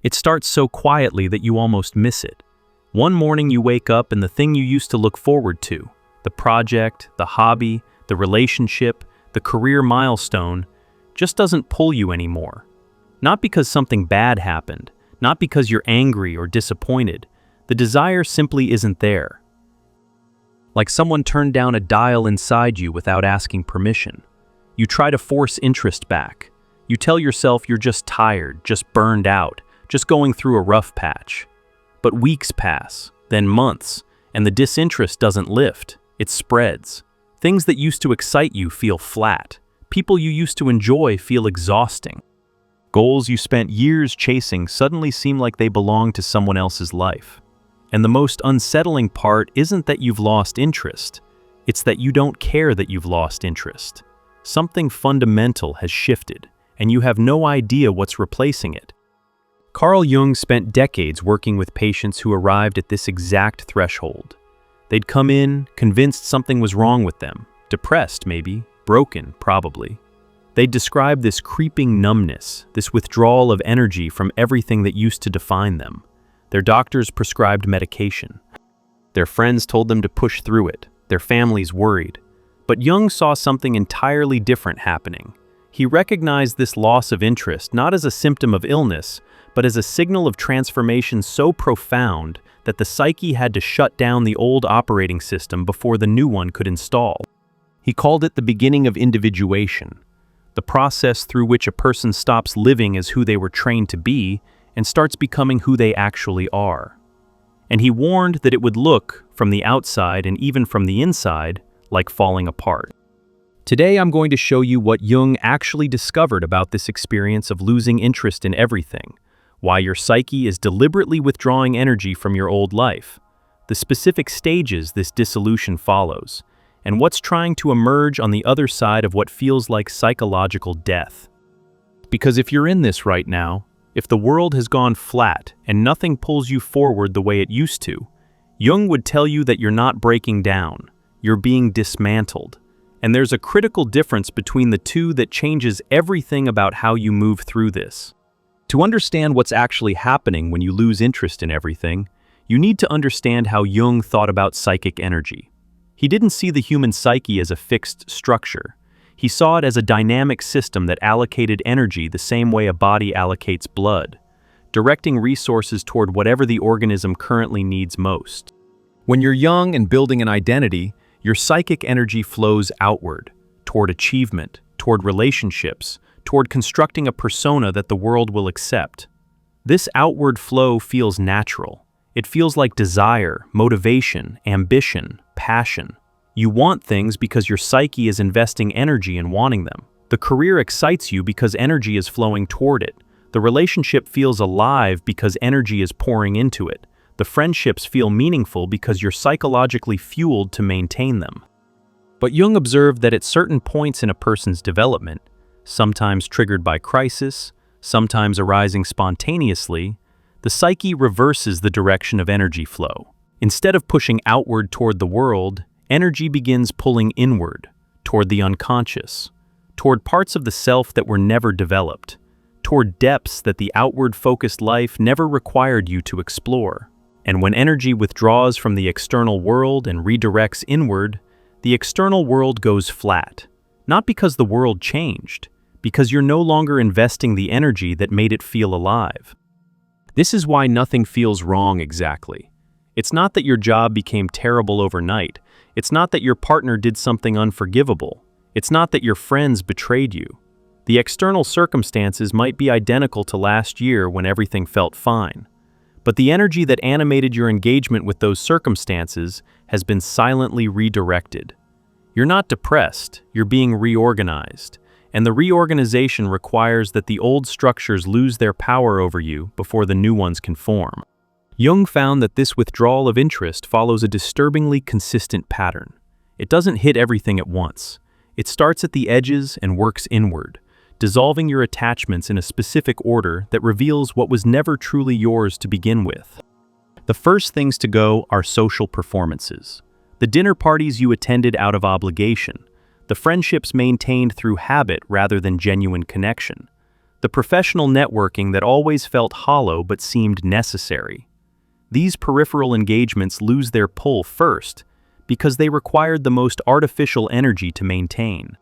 It starts so quietly that you almost miss it. One morning you wake up and the thing you used to look forward to, the project, the hobby, the relationship, the career milestone, just doesn't pull you anymore. Not because something bad happened, not because you're angry or disappointed. The desire simply isn't there. Like someone turned down a dial inside you without asking permission. You try to force interest back. You tell yourself you're just tired, just burned out, just going through a rough patch. But weeks pass, then months, and the disinterest doesn't lift, it spreads. Things that used to excite you feel flat. People you used to enjoy feel exhausting. Goals you spent years chasing suddenly seem like they belong to someone else's life. And the most unsettling part isn't that you've lost interest, it's that you don't care that you've lost interest. Something fundamental has shifted, and you have no idea what's replacing it. Carl Jung spent decades working with patients who arrived at this exact threshold. They'd come in, convinced something was wrong with them, depressed maybe, broken probably. They'd describe this creeping numbness, this withdrawal of energy from everything that used to define them. Their doctors prescribed medication. Their friends told them to push through it. Their families worried. But Jung saw something entirely different happening. He recognized this loss of interest not as a symptom of illness, but as a signal of transformation so profound that the psyche had to shut down the old operating system before the new one could install. He called it the beginning of individuation, the process through which a person stops living as who they were trained to be and starts becoming who they actually are. And he warned that it would look, from the outside and even from the inside, like falling apart. Today I'm going to show you what Jung actually discovered about this experience of losing interest in everything, why your psyche is deliberately withdrawing energy from your old life, the specific stages this dissolution follows, and what's trying to emerge on the other side of what feels like psychological death. Because if you're in this right now, if the world has gone flat and nothing pulls you forward the way it used to, Jung would tell you that you're not breaking down, you're being dismantled. And there's a critical difference between the two that changes everything about how you move through this. To understand what's actually happening when you lose interest in everything, you need to understand how Jung thought about psychic energy. He didn't see the human psyche as a fixed structure. He saw it as a dynamic system that allocated energy the same way a body allocates blood, directing resources toward whatever the organism currently needs most. When you're young and building an identity, your psychic energy flows outward, toward achievement, toward relationships, toward constructing a persona that the world will accept. This outward flow feels natural. It feels like desire, motivation, ambition, passion. You want things because your psyche is investing energy in wanting them. The career excites you because energy is flowing toward it. The relationship feels alive because energy is pouring into it. The friendships feel meaningful because you're psychologically fueled to maintain them. But Jung observed that at certain points in a person's development, sometimes triggered by crisis, sometimes arising spontaneously, the psyche reverses the direction of energy flow. Instead of pushing outward toward the world, energy begins pulling inward, toward the unconscious, toward parts of the self that were never developed, toward depths that the outward-focused life never required you to explore. And when energy withdraws from the external world and redirects inward, the external world goes flat. Not because the world changed, because you're no longer investing the energy that made it feel alive. This is why nothing feels wrong exactly. It's not that your job became terrible overnight. It's not that your partner did something unforgivable. It's not that your friends betrayed you. The external circumstances might be identical to last year when everything felt fine. But the energy that animated your engagement with those circumstances has been silently redirected. You're not depressed, you're being reorganized. And the reorganization requires that the old structures lose their power over you before the new ones can form. Jung found that this withdrawal of interest follows a disturbingly consistent pattern. It doesn't hit everything at once. It starts at the edges and works inward, dissolving your attachments in a specific order that reveals what was never truly yours to begin with. The first things to go are social performances. The dinner parties you attended out of obligation, the friendships maintained through habit rather than genuine connection, the professional networking that always felt hollow but seemed necessary. These peripheral engagements lose their pull first because they required the most artificial energy to maintain.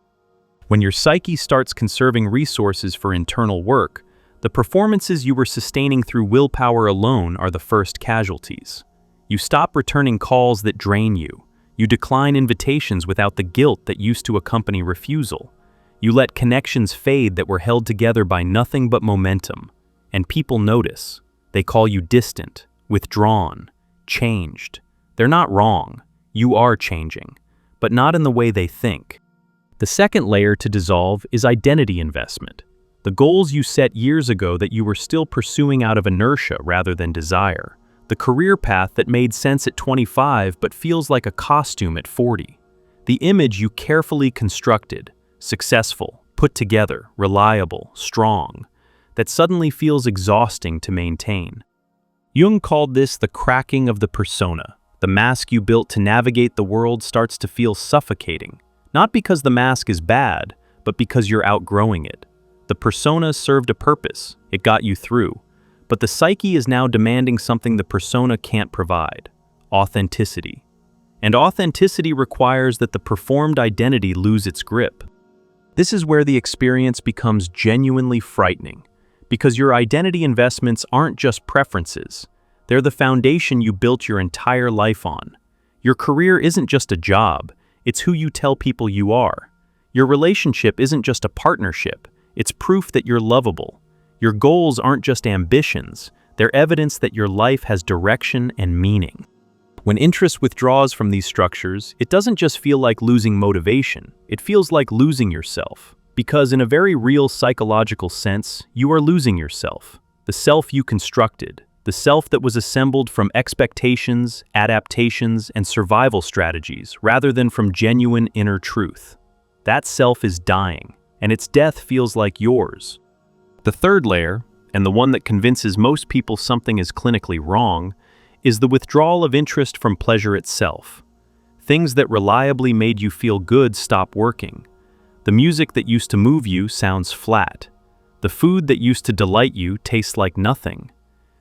When your psyche starts conserving resources for internal work, the performances you were sustaining through willpower alone are the first casualties. You stop returning calls that drain you. You decline invitations without the guilt that used to accompany refusal. You let connections fade that were held together by nothing but momentum. And people notice. They call you distant, withdrawn, changed. They're not wrong. You are changing, but not in the way they think. The second layer to dissolve is identity investment. The goals you set years ago that you were still pursuing out of inertia rather than desire. The career path that made sense at 25 but feels like a costume at 40. The image you carefully constructed, successful, put together, reliable, strong, that suddenly feels exhausting to maintain. Jung called this the cracking of the persona. The mask you built to navigate the world starts to feel suffocating, not because the mask is bad, but because you're outgrowing it. The persona served a purpose, it got you through, but the psyche is now demanding something the persona can't provide: authenticity. And authenticity requires that the performed identity lose its grip. This is where the experience becomes genuinely frightening, because your identity investments aren't just preferences, they're the foundation you built your entire life on. Your career isn't just a job, it's who you tell people you are. Your relationship isn't just a partnership, it's proof that you're lovable. Your goals aren't just ambitions, they're evidence that your life has direction and meaning. When interest withdraws from these structures, it doesn't just feel like losing motivation, it feels like losing yourself. Because in a very real psychological sense, you are losing yourself. The self you constructed, the self that was assembled from expectations, adaptations, and survival strategies rather than from genuine inner truth. That self is dying, and its death feels like yours. The third layer, and the one that convinces most people something is clinically wrong, is the withdrawal of interest from pleasure itself. Things that reliably made you feel good stop working. The music that used to move you sounds flat. The food that used to delight you tastes like nothing.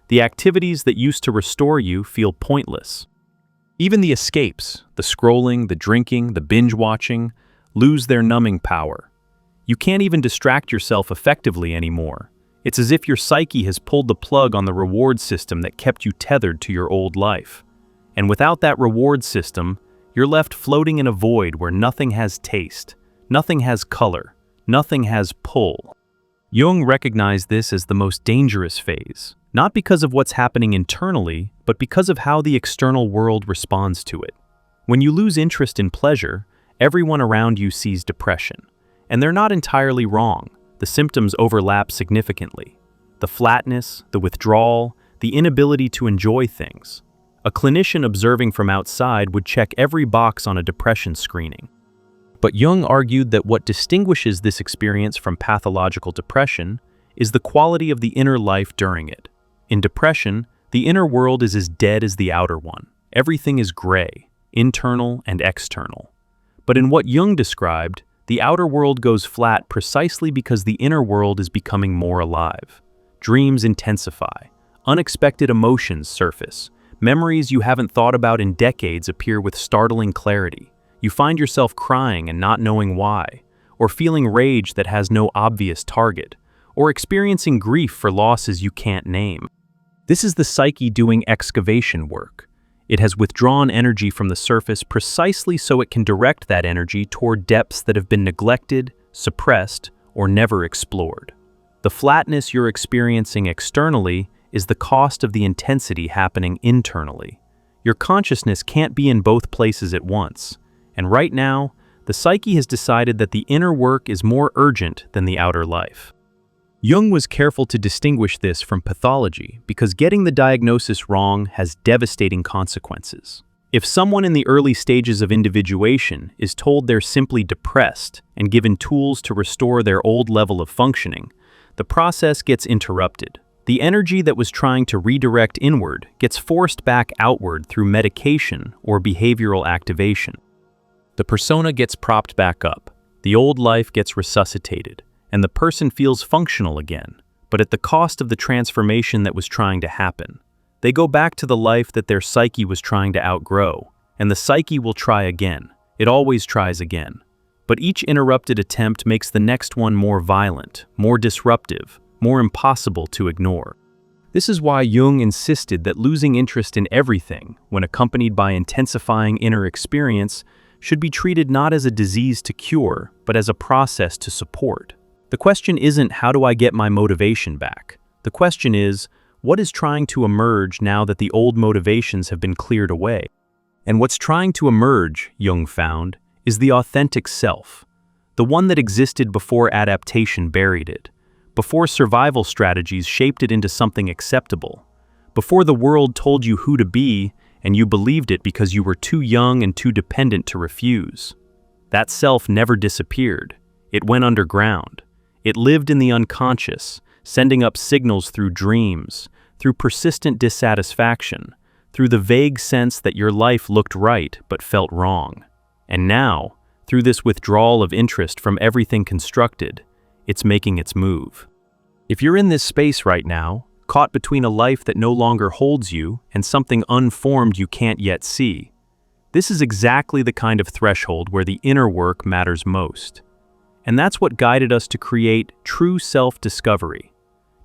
The activities that used to restore you feel pointless. Even the escapes, the scrolling, the drinking, the binge-watching, lose their numbing power. You can't even distract yourself effectively anymore. It's as if your psyche has pulled the plug on the reward system that kept you tethered to your old life. And without that reward system, you're left floating in a void where nothing has taste, nothing has color, nothing has pull. Jung recognized this as the most dangerous phase, not because of what's happening internally, but because of how the external world responds to it. When you lose interest in pleasure, everyone around you sees depression. And they're not entirely wrong. The symptoms overlap significantly. The flatness, the withdrawal, the inability to enjoy things. A clinician observing from outside would check every box on a depression screening. But Jung argued that what distinguishes this experience from pathological depression is the quality of the inner life during it. In depression, the inner world is as dead as the outer one. Everything is gray, internal and external. But in what Jung described, the outer world goes flat precisely because the inner world is becoming more alive. Dreams intensify, unexpected emotions surface, memories you haven't thought about in decades appear with startling clarity. You find yourself crying and not knowing why, or feeling rage that has no obvious target, or experiencing grief for losses you can't name. This is the psyche doing excavation work. It has withdrawn energy from the surface precisely so it can direct that energy toward depths that have been neglected, suppressed, or never explored. The flatness you're experiencing externally is the cost of the intensity happening internally. Your consciousness can't be in both places at once, and right now, the psyche has decided that the inner work is more urgent than the outer life. Jung was careful to distinguish this from pathology because getting the diagnosis wrong has devastating consequences. If someone in the early stages of individuation is told they're simply depressed and given tools to restore their old level of functioning, the process gets interrupted. The energy that was trying to redirect inward gets forced back outward through medication or behavioral activation. The persona gets propped back up, the old life gets resuscitated, and the person feels functional again, but at the cost of the transformation that was trying to happen. They go back to the life that their psyche was trying to outgrow, and the psyche will try again. It always tries again. But each interrupted attempt makes the next one more violent, more disruptive, more impossible to ignore. This is why Jung insisted that losing interest in everything, when accompanied by intensifying inner experience, should be treated not as a disease to cure, but as a process to support. The question isn't, how do I get my motivation back? The question is, what is trying to emerge now that the old motivations have been cleared away? And what's trying to emerge, Jung found, is the authentic self, the one that existed before adaptation buried it, before survival strategies shaped it into something acceptable, before the world told you who to be and you believed it because you were too young and too dependent to refuse. That self never disappeared. It went underground. It lived in the unconscious, sending up signals through dreams, through persistent dissatisfaction, through the vague sense that your life looked right but felt wrong. And now, through this withdrawal of interest from everything constructed, it's making its move. If you're in this space right now, caught between a life that no longer holds you and something unformed you can't yet see, this is exactly the kind of threshold where the inner work matters most. And that's what guided us to create True Self-Discovery,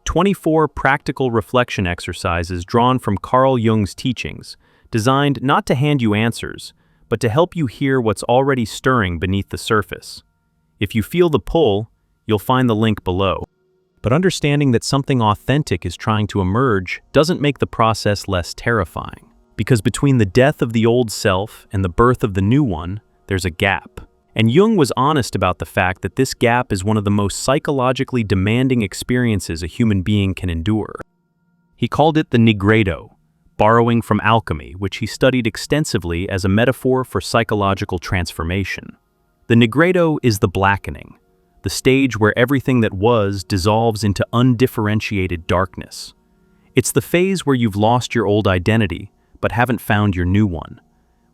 24 practical reflection exercises drawn from Carl Jung's teachings, designed not to hand you answers, but to help you hear what's already stirring beneath the surface. If you feel the pull, you'll find the link below. But understanding that something authentic is trying to emerge doesn't make the process less terrifying, because between the death of the old self and the birth of the new one, there's a gap. And Jung was honest about the fact that this gap is one of the most psychologically demanding experiences a human being can endure. He called it the nigredo, borrowing from alchemy, which he studied extensively as a metaphor for psychological transformation. The nigredo is the blackening, the stage where everything that was dissolves into undifferentiated darkness. It's the phase where you've lost your old identity, but haven't found your new one,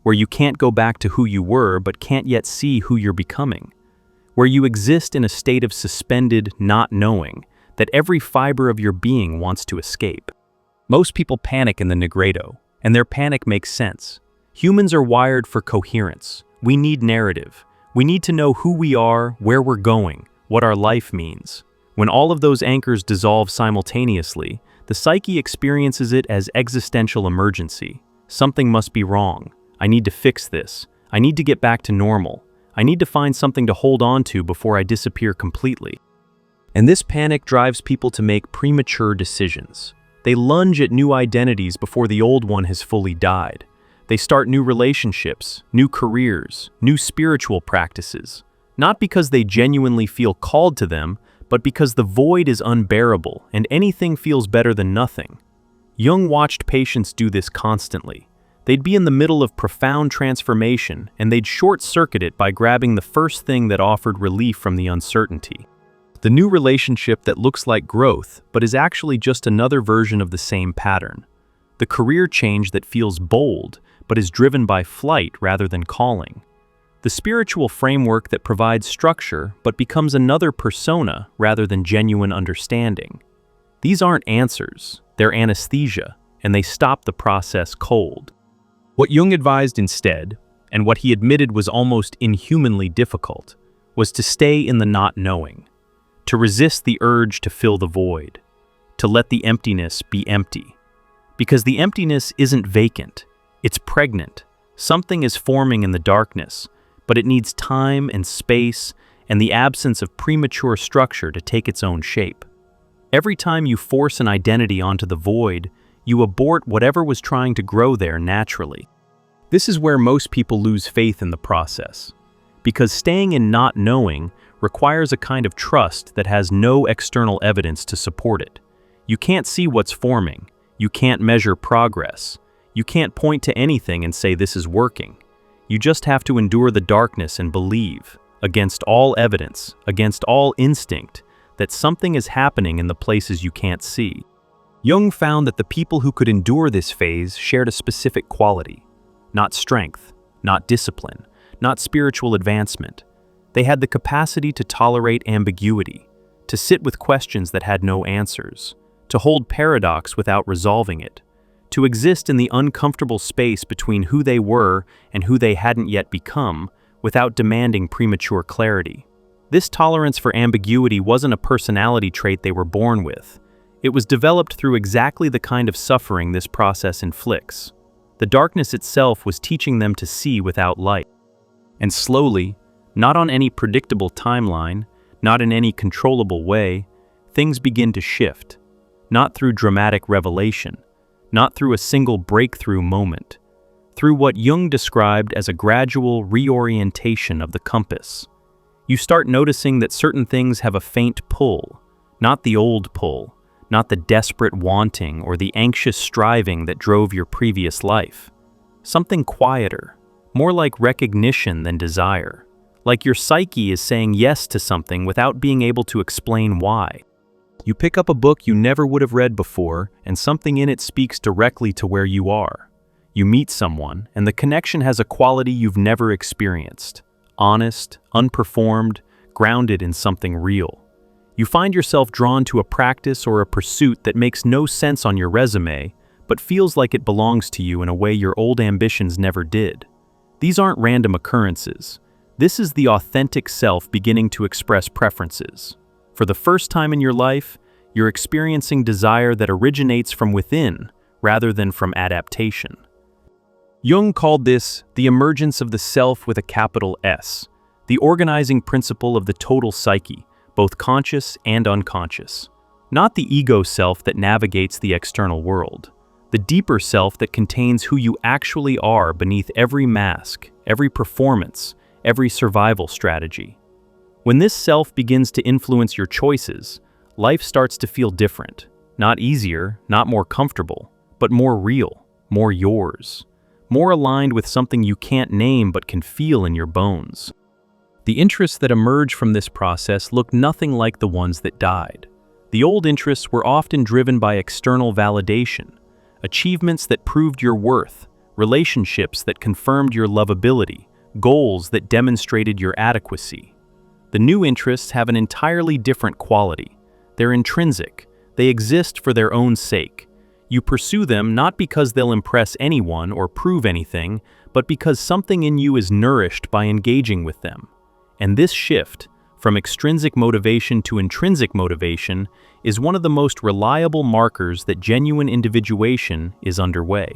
where you can't go back to who you were but can't yet see who you're becoming, where you exist in a state of suspended not knowing that every fiber of your being wants to escape. Most people panic in the nigredo, and their panic makes sense. Humans are wired for coherence. We need narrative. We need to know who we are, where we're going, what our life means. When all of those anchors dissolve simultaneously, the psyche experiences it as existential emergency. Something must be wrong. I need to fix this. I need to get back to normal. I need to find something to hold on to before I disappear completely. And this panic drives people to make premature decisions. They lunge at new identities before the old one has fully died. They start new relationships, new careers, new spiritual practices, not because they genuinely feel called to them, but because the void is unbearable and anything feels better than nothing. Jung watched patients do this constantly. They'd be in the middle of profound transformation, and they'd short-circuit it by grabbing the first thing that offered relief from the uncertainty. The new relationship that looks like growth, but is actually just another version of the same pattern. The career change that feels bold, but is driven by flight rather than calling. The spiritual framework that provides structure, but becomes another persona rather than genuine understanding. These aren't answers, they're anesthesia, and they stop the process cold. What Jung advised instead, and what he admitted was almost inhumanly difficult, was to stay in the not knowing, to resist the urge to fill the void, to let the emptiness be empty. Because the emptiness isn't vacant, it's pregnant. Something is forming in the darkness, but it needs time and space and the absence of premature structure to take its own shape. Every time you force an identity onto the void, you abort whatever was trying to grow there naturally. This is where most people lose faith in the process, because staying in not knowing requires a kind of trust that has no external evidence to support it. You can't see what's forming, you can't measure progress, you can't point to anything and say this is working. You just have to endure the darkness and believe, against all evidence, against all instinct, that something is happening in the places you can't see. Jung found that the people who could endure this phase shared a specific quality. Not strength, not discipline, not spiritual advancement. They had the capacity to tolerate ambiguity, to sit with questions that had no answers, to hold paradox without resolving it, to exist in the uncomfortable space between who they were and who they hadn't yet become without demanding premature clarity. This tolerance for ambiguity wasn't a personality trait they were born with. It was developed through exactly the kind of suffering this process inflicts. The darkness itself was teaching them to see without light. And slowly, not on any predictable timeline, not in any controllable way, things begin to shift. Not through dramatic revelation, not through a single breakthrough moment, through what Jung described as a gradual reorientation of the compass. You start noticing that certain things have a faint pull, not the old pull, not the desperate wanting or the anxious striving that drove your previous life. Something quieter, more like recognition than desire, like your psyche is saying yes to something without being able to explain why. You pick up a book you never would have read before, and something in it speaks directly to where you are. You meet someone, and the connection has a quality you've never experienced. Honest, unperformed, grounded in something real. You find yourself drawn to a practice or a pursuit that makes no sense on your resume, but feels like it belongs to you in a way your old ambitions never did. These aren't random occurrences. This is the authentic self beginning to express preferences. For the first time in your life, you're experiencing desire that originates from within rather than from adaptation. Jung called this the emergence of the self with a capital S, the organizing principle of the total psyche, both conscious and unconscious. Not the ego self that navigates the external world, the deeper self that contains who you actually are beneath every mask, every performance, every survival strategy. When this self begins to influence your choices, life starts to feel different. Not easier, not more comfortable, but more real, more yours. More aligned with something you can't name but can feel in your bones. The interests that emerge from this process look nothing like the ones that died. The old interests were often driven by external validation, achievements that proved your worth, relationships that confirmed your lovability, goals that demonstrated your adequacy. The new interests have an entirely different quality. They're intrinsic. They exist for their own sake. You pursue them not because they'll impress anyone or prove anything, but because something in you is nourished by engaging with them. And this shift, from extrinsic motivation to intrinsic motivation, is one of the most reliable markers that genuine individuation is underway.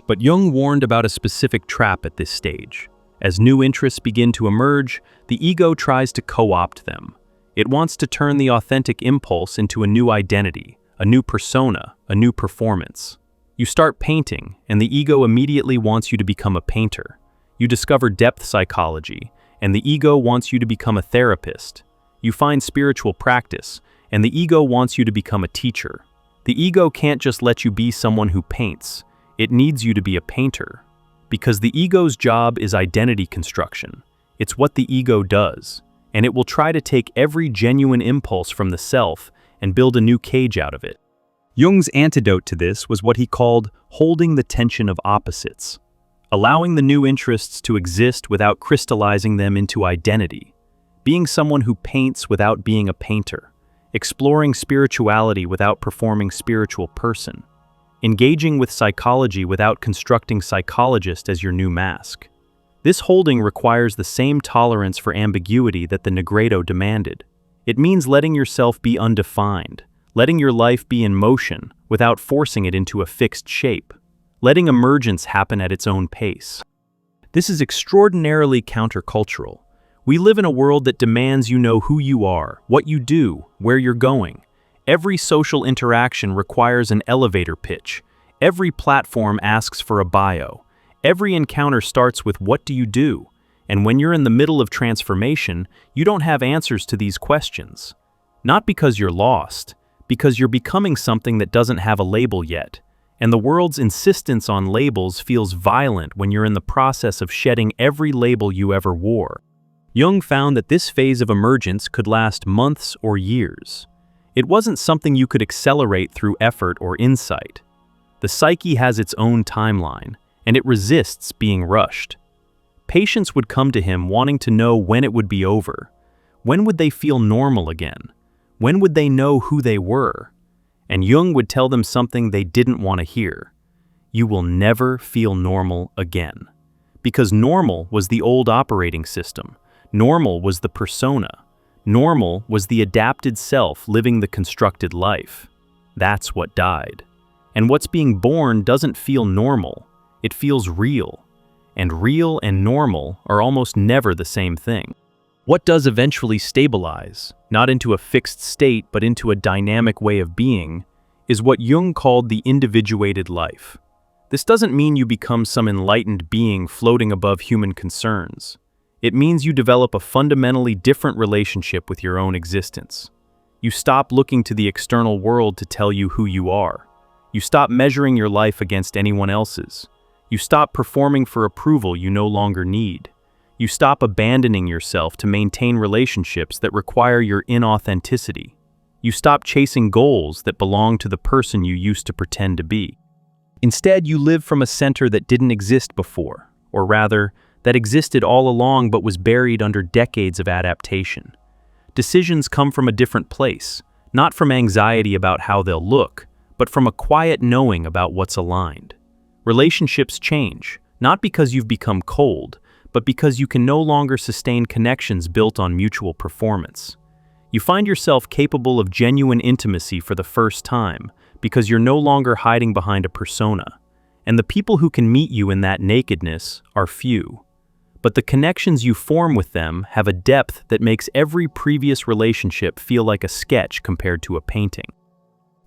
But Jung warned about a specific trap at this stage. As new interests begin to emerge, the ego tries to co-opt them. It wants to turn the authentic impulse into a new identity, a new persona, a new performance. You start painting, and the ego immediately wants you to become a painter. You discover depth psychology, and the ego wants you to become a therapist. You find spiritual practice, and the ego wants you to become a teacher. The ego can't just let you be someone who paints. It needs you to be a painter. Because the ego's job is identity construction. It's what the ego does, and it will try to take every genuine impulse from the self and build a new cage out of it. Jung's antidote to this was what he called holding the tension of opposites, allowing the new interests to exist without crystallizing them into identity, being someone who paints without being a painter, exploring spirituality without performing spiritual person, engaging with psychology without constructing psychologist as your new mask. This holding requires the same tolerance for ambiguity that the nigredo demanded. It means letting yourself be undefined, letting your life be in motion without forcing it into a fixed shape, letting emergence happen at its own pace. This is extraordinarily countercultural. We live in a world that demands you know who you are, what you do, where you're going. Every social interaction requires an elevator pitch. Every platform asks for a bio. Every encounter starts with "what do you do?" And when you're in the middle of transformation, you don't have answers to these questions. Not because you're lost, because you're becoming something that doesn't have a label yet. And the world's insistence on labels feels violent when you're in the process of shedding every label you ever wore. Jung found that this phase of emergence could last months or years. It wasn't something you could accelerate through effort or insight. The psyche has its own timeline, and it resists being rushed. Patients would come to him wanting to know when it would be over. When would they feel normal again? When would they know who they were? And Jung would tell them something they didn't want to hear. You will never feel normal again. Because normal was the old operating system. Normal was the persona. Normal was the adapted self living the constructed life. That's what died. And what's being born doesn't feel normal. It feels real. And real and normal are almost never the same thing. What does eventually stabilize, not into a fixed state but into a dynamic way of being, is what Jung called the individuated life. This doesn't mean you become some enlightened being floating above human concerns. It means you develop a fundamentally different relationship with your own existence. You stop looking to the external world to tell you who you are. You stop measuring your life against anyone else's. You stop performing for approval you no longer need. You stop abandoning yourself to maintain relationships that require your inauthenticity. You stop chasing goals that belong to the person you used to pretend to be. Instead, you live from a center that didn't exist before, or rather, that existed all along but was buried under decades of adaptation. Decisions come from a different place, not from anxiety about how they'll look, but from a quiet knowing about what's aligned. Relationships change, not because you've become cold, but because you can no longer sustain connections built on mutual performance. You find yourself capable of genuine intimacy for the first time because you're no longer hiding behind a persona, and the people who can meet you in that nakedness are few. But the connections you form with them have a depth that makes every previous relationship feel like a sketch compared to a painting.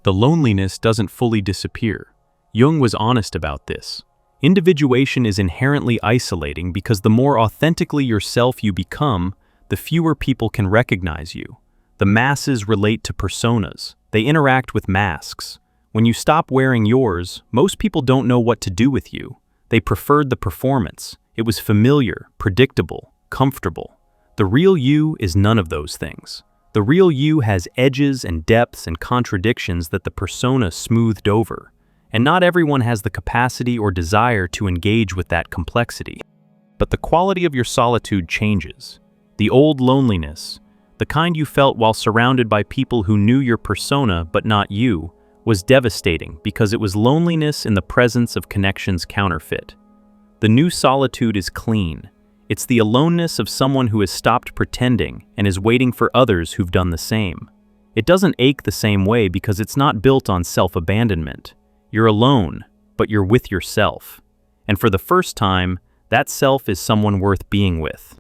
The loneliness doesn't fully disappear. Jung was honest about this. Individuation is inherently isolating because the more authentically yourself you become, the fewer people can recognize you. The masses relate to personas. They interact with masks. When you stop wearing yours, most people don't know what to do with you. They preferred the performance. It was familiar, predictable, comfortable. The real you is none of those things. The real you has edges and depths and contradictions that the persona smoothed over. And not everyone has the capacity or desire to engage with that complexity. But the quality of your solitude changes. The old loneliness, the kind you felt while surrounded by people who knew your persona but not you, was devastating because it was loneliness in the presence of connection's counterfeit. The new solitude is clean. It's the aloneness of someone who has stopped pretending and is waiting for others who've done the same. It doesn't ache the same way because it's not built on self-abandonment. You're alone, but you're with yourself. And for the first time, that self is someone worth being with.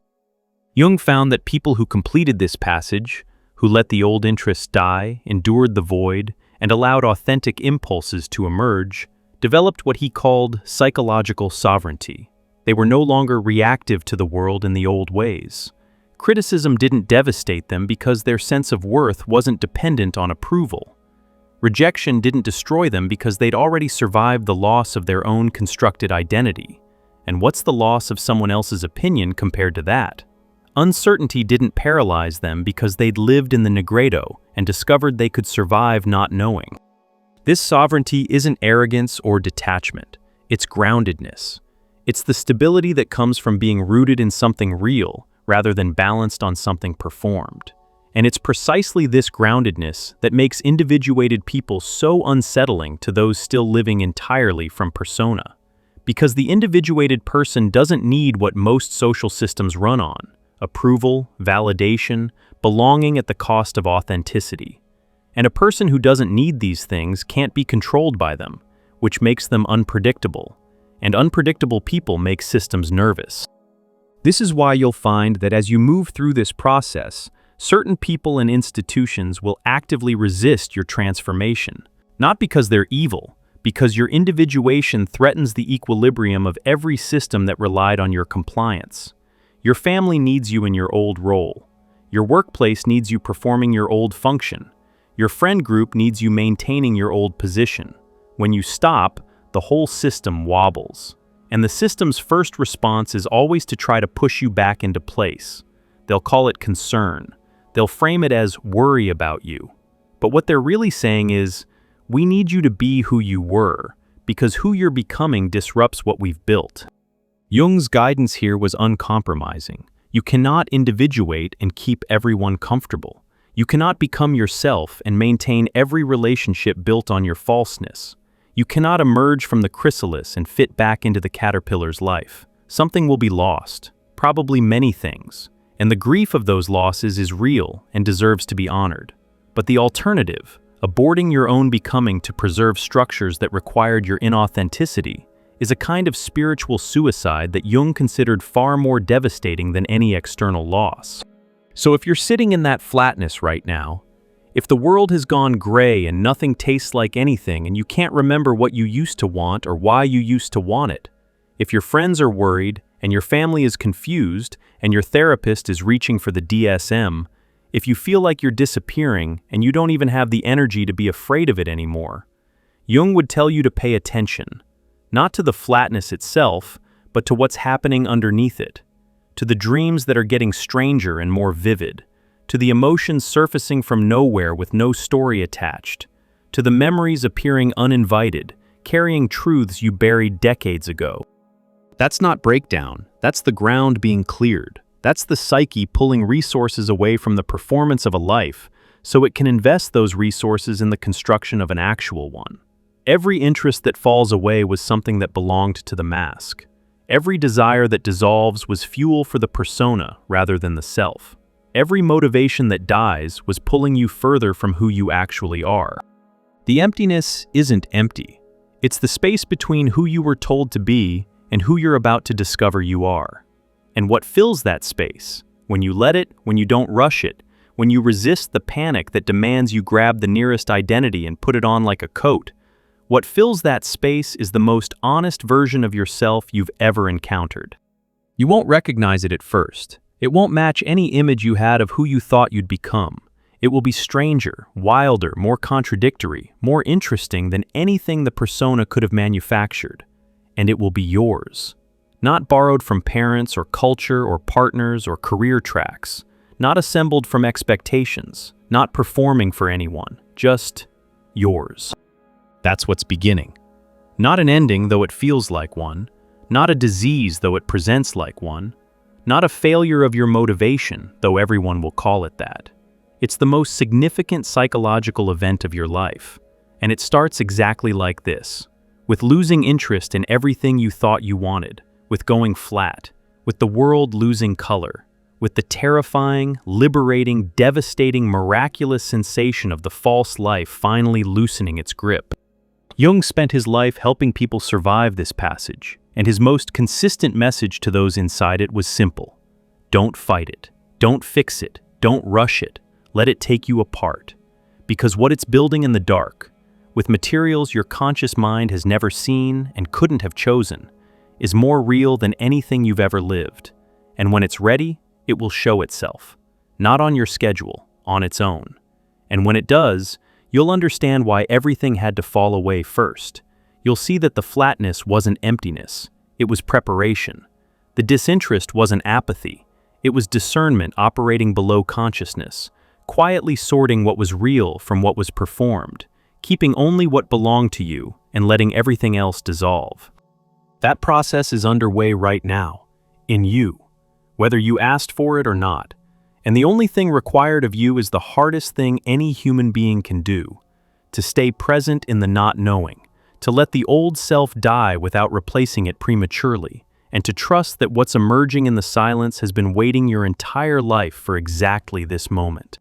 Jung found that people who completed this passage, who let the old interests die, endured the void, and allowed authentic impulses to emerge, developed what he called psychological sovereignty. They were no longer reactive to the world in the old ways. Criticism didn't devastate them because their sense of worth wasn't dependent on approval. Rejection didn't destroy them because they'd already survived the loss of their own constructed identity. And what's the loss of someone else's opinion compared to that? Uncertainty didn't paralyze them because they'd lived in the nigredo and discovered they could survive not knowing. This sovereignty isn't arrogance or detachment, it's groundedness. It's the stability that comes from being rooted in something real rather than balanced on something performed. And it's precisely this groundedness that makes individuated people so unsettling to those still living entirely from persona. Because the individuated person doesn't need what most social systems run on: approval, validation, belonging at the cost of authenticity. And a person who doesn't need these things can't be controlled by them, which makes them unpredictable. And unpredictable people make systems nervous. This is why you'll find that as you move through this process, certain people and institutions will actively resist your transformation. Not because they're evil, because your individuation threatens the equilibrium of every system that relied on your compliance. Your family needs you in your old role. Your workplace needs you performing your old function. Your friend group needs you maintaining your old position. When you stop, the whole system wobbles. And the system's first response is always to try to push you back into place. They'll call it concern. They'll frame it as worry about you. But what they're really saying is, we need you to be who you were, because who you're becoming disrupts what we've built. Jung's guidance here was uncompromising. You cannot individuate and keep everyone comfortable. You cannot become yourself and maintain every relationship built on your falseness. You cannot emerge from the chrysalis and fit back into the caterpillar's life. Something will be lost, probably many things, and the grief of those losses is real and deserves to be honored. But the alternative, aborting your own becoming to preserve structures that required your inauthenticity, is a kind of spiritual suicide that Jung considered far more devastating than any external loss. So if you're sitting in that flatness right now, if the world has gone gray and nothing tastes like anything and you can't remember what you used to want or why you used to want it, if your friends are worried and your family is confused and your therapist is reaching for the DSM, if you feel like you're disappearing and you don't even have the energy to be afraid of it anymore, Jung would tell you to pay attention, not to the flatness itself, but to what's happening underneath it, to the dreams that are getting stranger and more vivid, to the emotions surfacing from nowhere with no story attached, to the memories appearing uninvited, carrying truths you buried decades ago. That's not breakdown, that's the ground being cleared. That's the psyche pulling resources away from the performance of a life so it can invest those resources in the construction of an actual one. Every interest that falls away was something that belonged to the mask. Every desire that dissolves was fuel for the persona rather than the self. Every motivation that dies was pulling you further from who you actually are. The emptiness isn't empty. It's the space between who you were told to be and who you're about to discover you are. And what fills that space, when you let it, when you don't rush it, when you resist the panic that demands you grab the nearest identity and put it on like a coat, what fills that space is the most honest version of yourself you've ever encountered. You won't recognize it at first. It won't match any image you had of who you thought you'd become. It will be stranger, wilder, more contradictory, more interesting than anything the persona could have manufactured. And it will be yours. Not borrowed from parents or culture or partners or career tracks. Not assembled from expectations. Not performing for anyone. Just yours. That's what's beginning. Not an ending, though it feels like one. Not a disease, though it presents like one. Not a failure of your motivation, though everyone will call it that. It's the most significant psychological event of your life. And it starts exactly like this. With losing interest in everything you thought you wanted. With going flat. With the world losing color. With the terrifying, liberating, devastating, miraculous sensation of the false life finally loosening its grip. Jung spent his life helping people survive this passage, and his most consistent message to those inside it was simple. Don't fight it. Don't fix it. Don't rush it. Let it take you apart. Because what it's building in the dark, with materials your conscious mind has never seen and couldn't have chosen, is more real than anything you've ever lived. And when it's ready, it will show itself. Not on your schedule, on its own. And when it does, you'll understand why everything had to fall away first. You'll see that the flatness wasn't emptiness, it was preparation. The disinterest wasn't apathy, it was discernment operating below consciousness, quietly sorting what was real from what was performed, keeping only what belonged to you and letting everything else dissolve. That process is underway right now, in you, whether you asked for it or not. And the only thing required of you is the hardest thing any human being can do, to stay present in the not knowing, to let the old self die without replacing it prematurely, and to trust that what's emerging in the silence has been waiting your entire life for exactly this moment.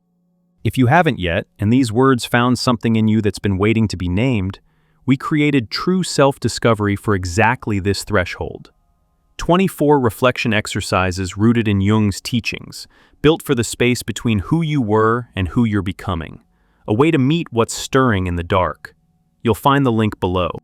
If you haven't yet, and these words found something in you that's been waiting to be named, we created true self-discovery for exactly this threshold. 24 reflection exercises rooted in Jung's teachings, built for the space between who you were and who you're becoming. A way to meet what's stirring in the dark. You'll find the link below.